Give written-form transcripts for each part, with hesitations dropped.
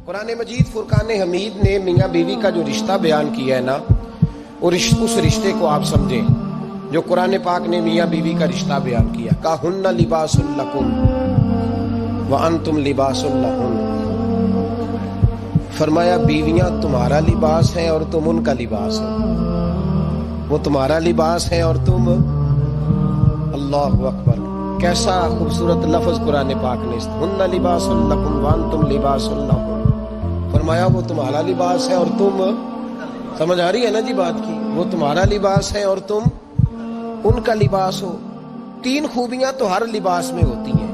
قرآن مجید فرقان حمید نے میاں بیوی کا جو رشتہ بیان کیا ہے نا، اس رشتے کو آپ سمجھیں جو قرآن پاک نے میاں بیوی کا رشتہ بیان کیا۔ کہن لباس لکم وانتم لباس لہن، فرمایا بیویاں تمہارا لباس ہیں اور تم ان کا لباس ہے، وہ تمہارا لباس ہے اور تم، اللہ اکبر، کیسا خوبصورت لفظ قرآن پاک نے، ہن لباس لکم وانتم لباس لہن، فرمایا وہ تمہارا لباس ہے اور تم، سمجھ آ رہی ہے نا جی بات کی، وہ تمہارا لباس ہے اور تم ان کا لباس ہو۔ تین خوبیاں تو ہر لباس میں ہوتی ہیں،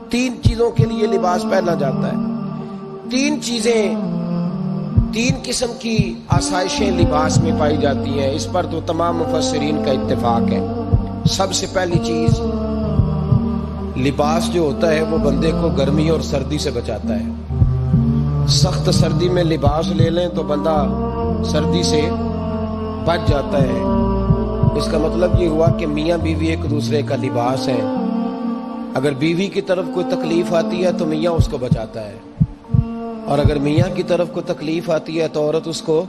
تین چیزوں کے لیے لباس پہنا جاتا ہے، تین چیزیں، تین قسم کی آسائشیں لباس میں پائی جاتی ہیں، اس پر تو تمام مفسرین کا اتفاق ہے۔ سب سے پہلی چیز، لباس جو ہوتا ہے وہ بندے کو گرمی اور سردی سے بچاتا ہے۔ سخت سردی میں لباس لے لیں تو بندہ سردی سے بچ جاتا ہے۔ اس کا مطلب یہ ہوا کہ میاں بیوی ایک دوسرے کا لباس ہے۔ اگر بیوی کی طرف کوئی تکلیف آتی ہے تو میاں اس کو بچاتا ہے، اور اگر میاں کی طرف کوئی تکلیف آتی ہے تو عورت اس کو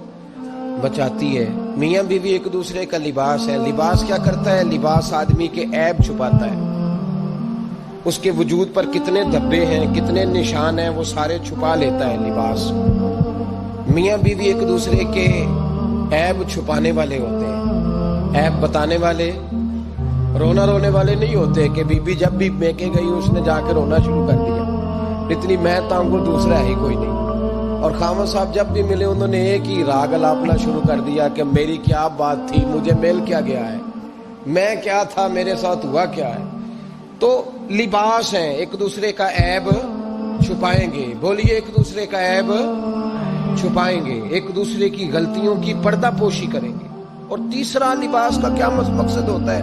بچاتی ہے۔ میاں بیوی ایک دوسرے کا لباس ہے۔ لباس کیا کرتا ہے؟ لباس آدمی کے عیب چھپاتا ہے، اس کے وجود پر کتنے دھبے ہیں، کتنے نشان ہیں، وہ سارے چھپا لیتا ہے لباس۔ میاں بیوی ایک دوسرے کے عیب چھپانے والے ہوتے ہیں، عیب بتانے والے، رونا رونے والے نہیں ہوتے کہ بی بی جب بھی میکے گئی اس نے جا کے رونا شروع کر دیا، اتنی میں تانگو دوسرا ہے ہی کوئی نہیں۔ اور خامد صاحب جب بھی ملے انہوں نے ایک ہی راگ الاپنا شروع کر دیا کہ میری کیا بات تھی، مجھے مل کیا گیا ہے، میں کیا تھا، میرے ساتھ ہوا کیا ہے۔ تو لباس ہیں، ایک دوسرے کا عیب چھپائیں گے، بولیے ایک دوسرے کا عیب چھپائیں گے، ایک دوسرے کی غلطیوں کی پردہ پوشی کریں گے۔ اور تیسرا لباس کا کیا مقصد ہوتا ہے؟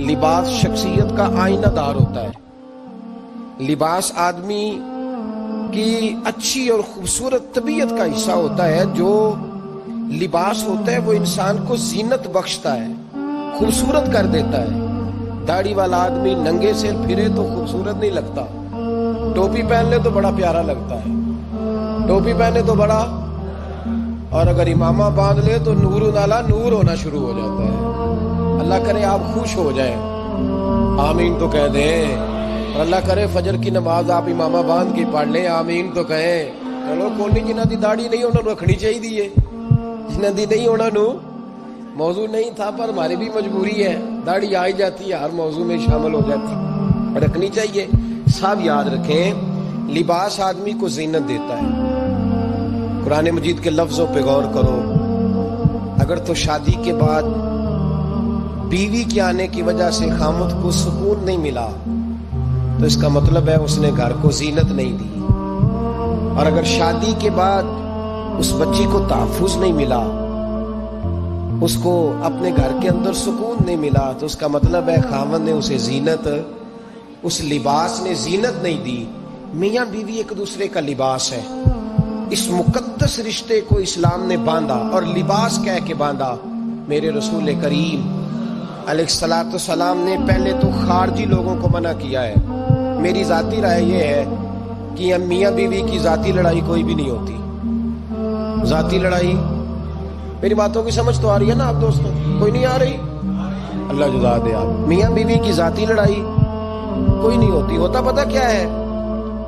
لباس شخصیت کا آئینہ دار ہوتا ہے۔ لباس آدمی کی اچھی اور خوبصورت طبیعت کا حصہ ہوتا ہے۔ جو لباس ہوتا ہے وہ انسان کو زینت بخشتا ہے، خوبصورت کر دیتا ہے۔ داڑھی والا آدمی ننگے سے پھرے تو خوبصورت نہیں لگتا، ٹوپی پہن لے تو بڑا پیارا لگتا ہے، ٹوپی پہنے تو بڑا، اور اگر امامہ باندھ لے تو نور نالا نور ہونا شروع ہو جاتا ہے۔ اللہ کرے آپ خوش ہو جائیں، آمین تو کہہ دیں، اور اللہ کرے فجر کی نماز آپ امامہ باندھ کے پڑھ لیں، آمین تو کہیں۔ چلو کوئی جنہ دی داڑھی نہیں انہوں نے رکھنی چاہیے، جنہ دی نہیں انہوں نے، موضوع نہیں تھا پر ہماری بھی مجبوری ہے، داڑھی آ ہی جاتی ہے، ہر موضوع میں شامل ہو جاتی، رکھنی چاہیے۔ سب یاد رکھیں، لباس آدمی کو زینت دیتا ہے۔ قرآن مجید کے لفظوں پہ غور کرو، اگر تو شادی کے بعد بیوی کے آنے کی وجہ سے خامد کو سکون نہیں ملا تو اس کا مطلب ہے اس نے گھر کو زینت نہیں دی، اور اگر شادی کے بعد اس بچی کو تحفظ نہیں ملا، اس کو اپنے گھر کے اندر سکون نہیں ملا، تو اس کا مطلب ہے خاوند نے اسے زینت، اس لباس نے زینت نہیں دی۔ میاں بیوی ایک دوسرے کا لباس ہے۔ اس مقدس رشتے کو اسلام نے باندھا، اور لباس کہہ کے باندھا۔ میرے رسول کریم علیہ الصلوۃ والسلام نے پہلے تو خارجی لوگوں کو منع کیا ہے۔ میری ذاتی رائے یہ ہے کہ میاں بیوی کی ذاتی لڑائی کوئی بھی نہیں ہوتی۔ ذاتی لڑائی، میری باتوں کی سمجھ تو آ رہی ہے نا آپ دوستوں؟ کوئی نہیں آ رہی؟ اللہ جزا دے آپ۔ میاں بیوی کی ذاتی لڑائی کوئی نہیں ہوتی۔ ہوتا پتہ کیا ہے؟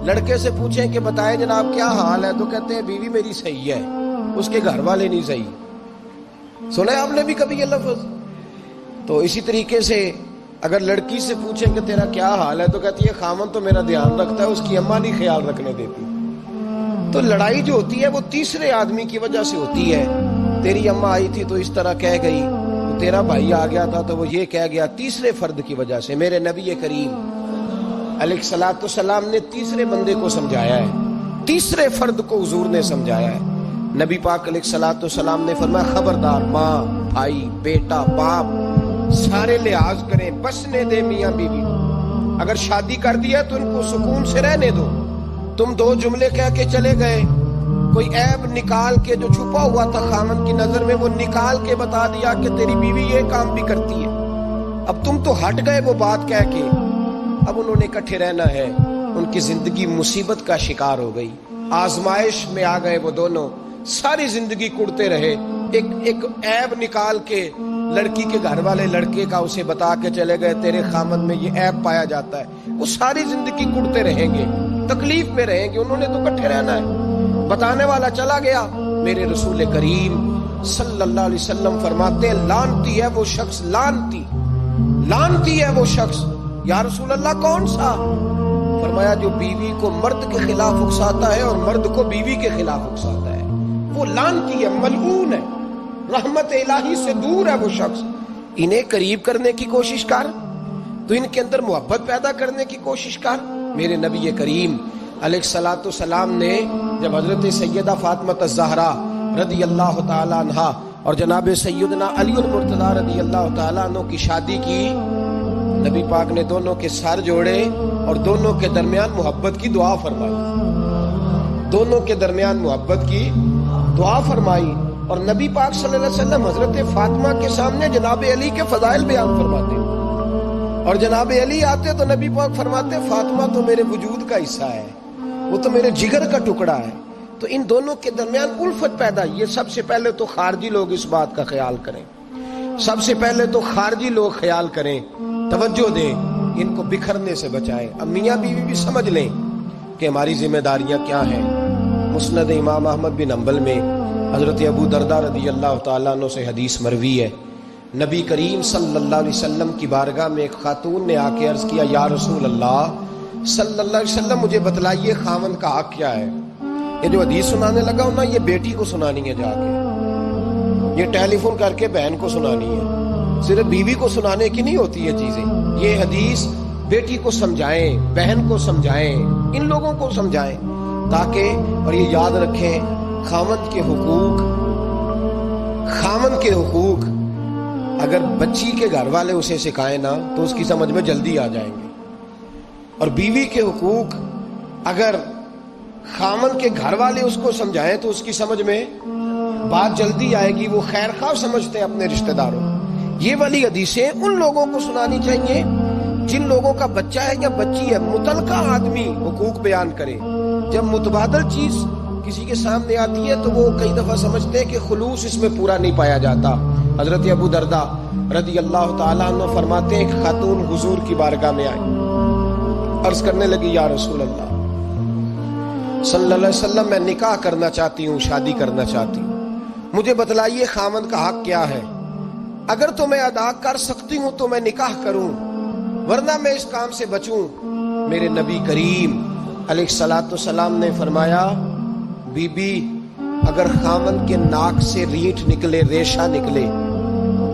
لڑکے سے پوچھیں کہ بتائیں جناب کیا حال ہے، تو کہتے ہیں بیوی میری صحیح ہے، اس کے گھر والے نہیں صحیح۔ سنا ہے آپ نے بھی کبھی یہ لفظ؟ تو اسی طریقے سے اگر لڑکی سے پوچھیں کہ تیرا کیا حال ہے، تو کہتی ہے خامن تو میرا دھیان رکھتا ہے، اس کی اماں نہیں خیال رکھنے دیتی۔ تو لڑائی جو ہوتی ہے وہ تیسرے آدمی کی وجہ سے ہوتی ہے۔ تیری اماں آئی تھی تو اس طرح کہہ گئی، تیرا بھائی آ گیا تھا تو وہ یہ کہہ گیا، تیسرے فرد کی وجہ سے۔ میرے نبی کریم علیہ الصلوۃ والسلام نے تیسرے بندے کو سمجھایا ہے، تیسرے فرد کو حضور نے سمجھایا ہے۔ نبی پاک علیہ الصلوۃ والسلام نے فرمایا خبردار، ماں، بھائی، بیٹا، باپ، سارے لحاظ کریں، بسنے دے میاں بیوی کو۔ اگر شادی کر دیا تو ان کو سکون سے رہنے دو۔ تم دو جملے کہہ کے چلے گئے، کوئی عیب نکال کے جو چھپا ہوا تھا خامن کی نظر میں وہ نکال کے بتا دیا کہ تیری بیوی یہ کام بھی کرتی ہے۔ اب تم تو ہٹ گئے وہ بات کہہ کے، اب انہوں نے اکٹھے رہنا ہے، ان کی زندگی مصیبت کا شکار ہو گئی۔ آزمائش میں آ گئے وہ دونوں، ساری زندگی کڑتے رہے، ایک عیب نکال کے لڑکی کے گھر والے لڑکے کا اسے بتا کے چلے گئے تیرے خامد میں یہ عیب پایا جاتا ہے، وہ ساری زندگی کڑتے رہیں گے، تکلیف میں رہیں گے، انہوں نے تو کٹھے رہنا ہے۔ بتانے والا چلا گیا، میرے رسول کریم صلی اللہ علیہ وسلم فرماتے ہیں لعنتی ہے وہ شخص، لعنتی ہے وہ شخص۔ یا رسول اللہ کون سا؟ فرمایا جو بیوی کو مرد کے خلاف اکساتا ہے اور مرد کو بیوی کے خلاف اکساتا ہے، وہ لعنتی ہے، ملعون ہے، رحمت الہی سے دور ہے وہ شخص۔ انہیں قریب کرنے کی کوشش کر، تو ان کے اندر محبت پیدا کرنے کی کوشش کر۔ میرے نبی کریم علیہ الصلوۃ والسلام نے جب حضرت سیدہ فاطمہ الزہرا رضی اللہ تعالی عنہا اور جناب سیدنا علی المرتضیٰ رضی اللہ تعالی عنہ کی شادی کی، نبی پاک نے دونوں کے سر جوڑے اور دونوں کے درمیان محبت کی دعا فرمائی، دونوں کے درمیان محبت کی دعا فرمائی۔ اور نبی پاک صلی اللہ علیہ وسلم حضرت فاطمہ کے سامنے جناب علی کے فضائل بیان فرماتے، اور جناب علی آتے تو نبی پاک فرماتے فاطمہ تو میرے وجود کا حصہ ہے، وہ تو میرے جگر کا ٹکڑا ہے۔ تو ان دونوں کے درمیان الفت پیدا، یہ سب سے پہلے تو خارجی لوگ اس بات کا خیال کریں، سب سے پہلے تو خارجی لوگ خیال کریں، توجہ دیں، ان کو بکھرنے سے بچائیں۔ اب میاں بیوی بھی سمجھ لیں کہ ہماری ذمہ داریاں کیا ہیں۔ مسند امام احمد بن حنبل میں حضرت ابو درداء رضی اللہ تعالیٰ عنہ سے حدیث مروی ہے، نبی کریم صلی اللہ علیہ وسلم کی بارگاہ میں ایک خاتون نے آ کے عرض کیا یا رسول اللہ صلی اللہ علیہ وسلم مجھے بتلائیے خاوند کا حق کیا ہے۔ یہ جو حدیث سنانے لگا ہوں نا، یہ بیٹی کو سنانی ہے، جا کے یہ ٹیلی فون کر کے بہن کو سنانی ہے، صرف بیوی کو سنانے کی نہیں ہوتی یہ چیزیں۔ یہ حدیث بیٹی کو سمجھائیں، بہن کو سمجھائیں، ان لوگوں کو سمجھائیں، تاکہ اور یہ یاد رکھیں خاوند کے حقوق، خاوند کے حقوق اگر بچی کے گھر والے اسے سکھائیں نا تو اس کی سمجھ میں جلدی آ جائیں گے، اور بیوی کے حقوق اگر خاوند کے گھر والے اس کو سمجھائیں تو اس کی سمجھ میں بات جلدی آئے گی، وہ خیر خواہ سمجھتے ہیں اپنے رشتہ داروں۔ یہ والی حدیثیں ان لوگوں کو سنانی چاہیے جن لوگوں کا بچہ ہے یا بچی ہے، متعلقہ آدمی حقوق بیان کرے۔ جب متبادل چیز کسی کے سامنے آتی ہے تو وہ کئی دفعہ سمجھتے ہیں کہ خلوص اس میں پورا نہیں پایا جاتا۔ حضرت ابو درداء رضی اللہ تعالیٰ عنہ فرماتے ہیں ایک خاتون حضور کی بارگاہ میں آئی، عرض کرنے لگی یا رسول اللہ صلی اللہ علیہ وسلم میں نکاح کرنا چاہتی ہوں، شادی کرنا چاہتی ہوں، مجھے بتلائیے خاوند کا حق کیا ہے، اگر تو میں ادا کر سکتی ہوں تو میں نکاح کروں، ورنہ میں اس کام سے بچوں۔ میرے نبی کریم علیہ الصلوۃ والسلام نے فرمایا بی بی اگر خاوند کے ناک سے ریٹھ نکلے، ریشہ نکلے،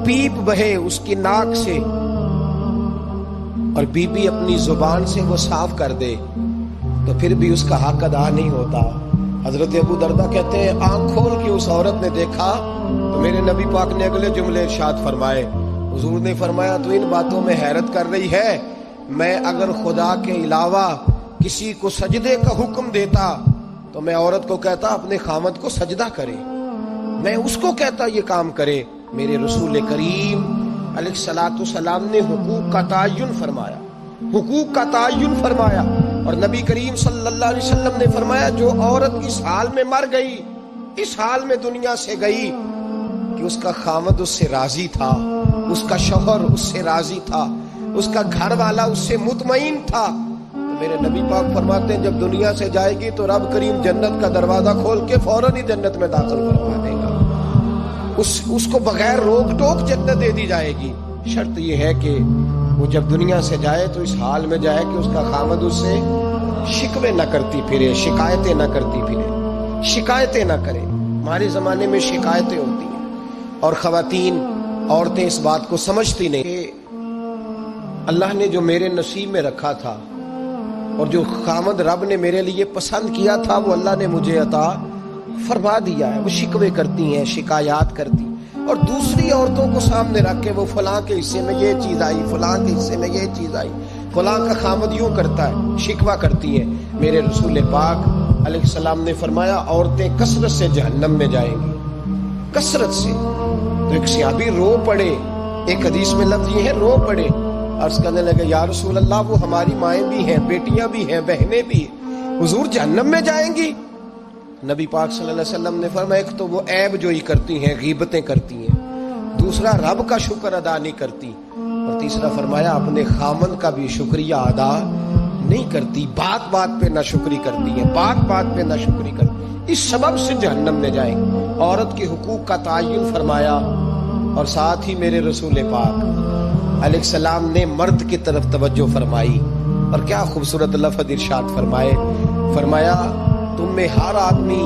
پیپ بہے اس کی ناک سے، اور بی بی اپنی زبان سے وہ صاف کر دے تو پھر بھی اس کا حق ادا نہیں ہوتا۔ حضرت ابو درداء کہتے ہیں آنکھ کھول کے اس عورت نے دیکھا تو میرے نبی پاک نے اگلے جملے ارشاد فرمائے، حضور نے فرمایا تو ان باتوں میں حیرت کر رہی ہے، میں اگر خدا کے علاوہ کسی کو سجدے کا حکم دیتا تو میں عورت کو کہتا اپنے خاوند کو سجدہ کرے، میں اس کو کہتا یہ کام کرے۔ میرے رسول کریم علیہ الصلوۃ والسلام نے حقوق کا تعین فرمایا، حقوق کا تعین فرمایا، اور نبی کریم صلی اللہ علیہ وسلم نے فرمایا جو عورت اس حال میں مر گئی، اس حال میں دنیا سے گئی کہ اس کا خاوند اس سے راضی تھا، اس کا شوہر اس سے راضی تھا، اس کا گھر والا اس سے مطمئن تھا، تو میرے نبی پاک فرماتے ہیں جب دنیا سے جائے گی تو رب کریم جنت کا دروازہ کھول کے فوراً ہی جنت میں داخل فرما دے گا، اس کو بغیر روک ٹوک جنت دے دی جائے گی۔ شرط یہ ہے کہ وہ جب دنیا سے جائے تو اس حال میں جائے کہ اس کا خاوند اس سے شکوے نہ کرتی پھرے، شکایتیں نہ کرتی پھرے، شکایتیں نہ کرے۔ ہمارے زمانے میں شکایتیں ہوتی ہیں اور خواتین، عورتیں اس بات کو سمجھتی نہیں کہ اللہ نے جو میرے نصیب میں رکھا تھا اور جو خاوند رب نے میرے لیے پسند کیا تھا وہ اللہ نے مجھے عطا فرما دیا ہے۔ وہ شکوے کرتی ہیں، شکایات کرتی ہیں، اور دوسری عورتوں کو سامنے رکھ کے وہ فلاں کے حصے میں یہ چیز آئی، فلاں کے حصے میں یہ چیز آئی، فلاں کا خاوند یوں کرتا ہے، شکوہ کرتی ہیں۔ میرے رسول پاک علیہ السلام نے فرمایا عورتیں کثرت سے جہنم میں جائیں گی، کثرت سے۔ تو ایک صحابی رو پڑے، ایک حدیث میں لفظ یہ ہے رو پڑے، عرض کرنے لگے یا رسول اللہ وہ ہماری مائیں بھی ہیں، بیٹیاں بھی ہیں، بہنیں بھی ہیں، حضور جہنم میں جائیں گی؟ نبی پاک صلی اللہ علیہ وسلم نے فرمایا ایک تو وہ عیب جوئی کرتی ہیں، غیبتیں کرتی ہیں، دوسرا رب کا شکر ادا نہیں کرتی، اور تیسرا فرمایا اپنے خامن کا بھی شکریہ ادا نہیں کرتی، بات بات پہ ناشکری کرتی ہیں، بات بات پہ ناشکری کرتی ہیں، اس سبب سے جہنم میں جائیں۔ عورت کے حقوق کا تعین فرمایا، اور ساتھ ہی میرے رسول پاک علیہ السلام نے مرد کی طرف توجہ فرمائی، اور کیا خوبصورت لفظ ارشاد فرمایا تم میں ہر آدمی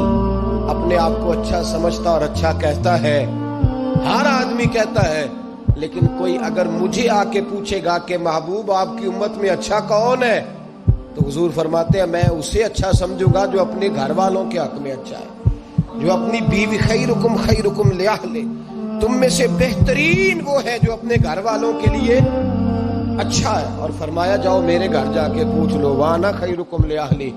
اپنے آپ کو اچھا سمجھتا اور اچھا کہتا ہے، ہر آدمی کہتا ہے، لیکن کوئی اگر مجھے آ کے پوچھے گا کہ محبوب آپ کی امت میں اچھا کون ہے، تو حضور فرماتے ہیں میں اسے اچھا سمجھوں گا جو اپنے گھر والوں کے حق میں اچھا ہے، جو اپنی بیوی خیرکم لأہلہ، تم میں سے بہترین وہ ہے جو اپنے گھر والوں کے لیے اچھا ہے، اور فرمایا جاؤ میرے گھر جا کے پوچھ لو وانا خیرکم لأہلہ،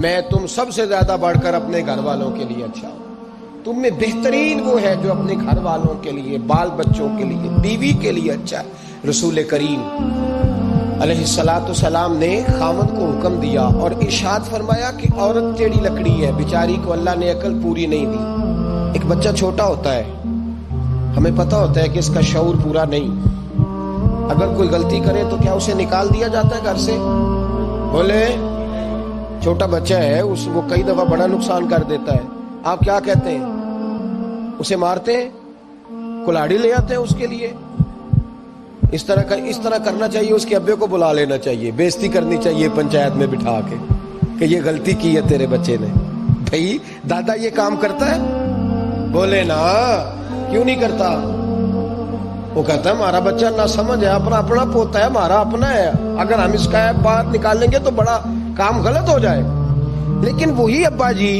میں تم سب سے زیادہ بڑھ کر اپنے گھر والوں کے لیے اچھا ہوں، تم میں بہترین وہ ہے جو اپنے گھر والوں کے لیے، بال بچوں کے لیے، بیوی کے لیے اچھا ہے۔ رسول کریم علیہ السلام نے خامد کو حکم دیا اور ارشاد فرمایا کہ عورت ٹیڑھی لکڑی ہے، بیچاری کو اللہ نے عقل پوری نہیں دی۔ ایک بچہ چھوٹا ہوتا ہے، ہمیں پتہ ہوتا ہے کہ اس کا شعور پورا نہیں، اگر کوئی غلطی کرے تو کیا اسے نکال دیا جاتا ہے گھر سے؟ بولے، چھوٹا بچہ ہے، وہ کئی دفعہ بڑا نقصان کر دیتا ہے، آپ کیا کہتے ہیں؟ اسے مارتے ہیں، کلاڑی لے آتے ہیں اس کے لیے؟ اس طرح کرنا چاہیے، اس کے ابے کو بلا لینا چاہیے، بےزتی کرنی چاہیے پنچایت میں بٹھا کے کہ یہ غلطی کی ہے تیرے بچے نے۔ بھائی دادا یہ کام کرتا ہے؟ بولے نا، کیوں نہیں کرتا؟ وہ کہتا ہے ہمارا بچہ نہ سمجھ ہے، اپنا پوتا ہے، ہمارا اپنا ہے، اگر ہم اس کا بات نکالیں گے تو بڑا کام غلط ہو جائے۔ لیکن وہی ابا جی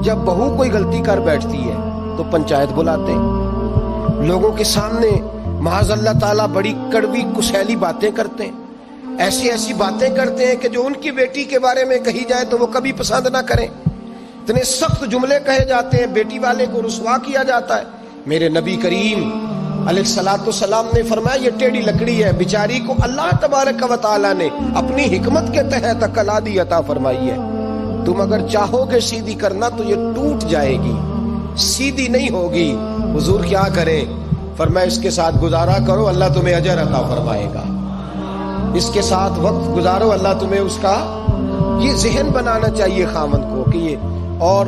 جب بہو کوئی غلطی کر بیٹھتی ہے تو پنچایت بلاتے ہیں، لوگوں کے سامنے معاذ اللہ تعالیٰ بڑی کڑوی کسیلی باتیں کرتے ہیں، ایسی باتیں کرتے ہیں کہ جو ان کی بیٹی کے بارے میں کہی جائے تو وہ کبھی پسند نہ کریں، اتنے سخت جملے کہے جاتے ہیں، بیٹی والے کو رسوا کیا جاتا ہے۔ میرے نبی کریم علیہ السلام نے فرمایا یہ ٹیڑھی لکڑی ہے، بیچاری کو اللہ تبارک و تعالیٰ نے اپنی حکمت کے تحت عقل عادی عطا فرمائی ہے، تم اگر چاہو گے سیدھی کرنا تو یہ ٹوٹ جائے گی، سیدھی نہیں ہوگی۔ حضور کیا کریں؟ فرمایا اس کے ساتھ گزارا کرو، اللہ تمہیں اجر عطا فرمائے گا، اس کے ساتھ وقت گزارو، اللہ تمہیں اس کا، یہ ذہن بنانا چاہیے خامند کو کہ یہ، اور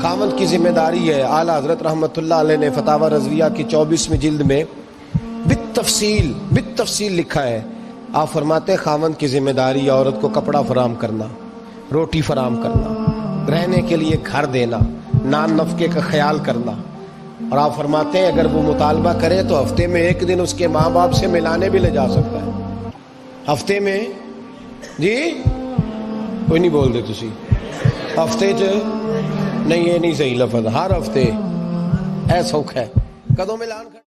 خامند کی ذمہ داری ہے۔ اعلیٰ حضرت رحمت اللہ علیہ نے فتاوی رضویہ کی 24ویں جلد میں بالتفصیل لکھا ہے، آپ فرماتے ہیں خامند کی ذمہ داری ہے عورت کو کپڑا فراہم کرنا، روٹی فراہم کرنا، رہنے کے لیے گھر دینا، نان نفقے کا خیال کرنا، اور آپ فرماتے ہیں اگر وہ مطالبہ کرے تو ہفتے میں ایک دن اس کے ماں باپ سے ملانے بھی لے جا سکتا ہے، ہفتے میں، جی کوئی نہیں بول دے تسی، ہفتے نہیں، یہ نہیں صحیح لفظ، ہر ہفتے، ایسا ہے کدوں ملان